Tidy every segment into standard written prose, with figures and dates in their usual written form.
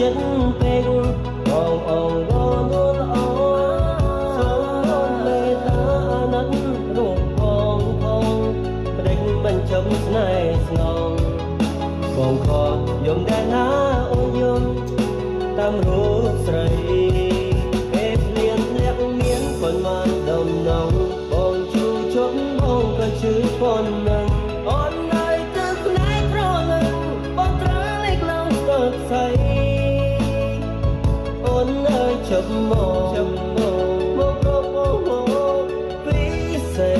ចិត្តពេកបងអងវនួនអសូមមេត្តាអាណិតរូបបងផងប្តេជ្ញាបញ្ចុំស្នេហ៍ស្នងបងខកយំដែលណាអូនយំតាមរូបស្រីពេលភ្លៀងធ្លាក់មានប៉ុន្មានដំណងបងជួជុំបងក៏ជឿប៉ុណ្ណឹងអូននៅទឹកផ្នែកក្រលឹងបងត្រូវលេខឡើងស្ទើរផ្សៃអូននៅជប់មកប្របងពីស្អី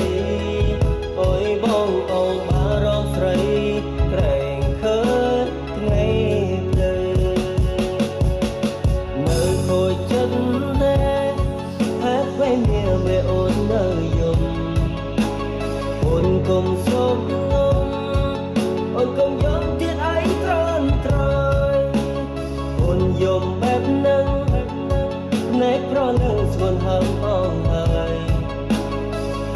អូយបងអងបារម្ភស្រីក្រែងឃើញថ្ងៃភ្លឺនៅខូចចិត្តទេហេតុពេលមានវាអូននៅយំអូនគុំសុំងំអូនគុំយំទៀតឯងត្រន់ត្រយអូនយំបែបហ្នឹងភ្នែកប្រលឹងស្ងួនហើមអងហើយ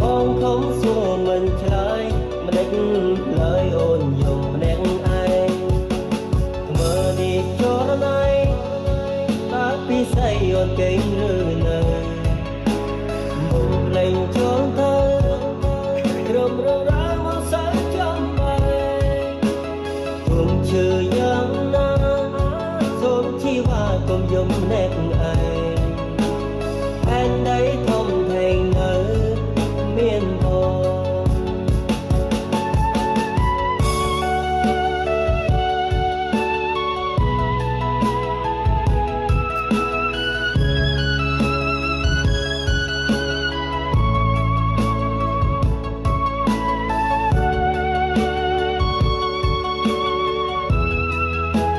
បងខំសួរមិនឆ្លើយមិនដេច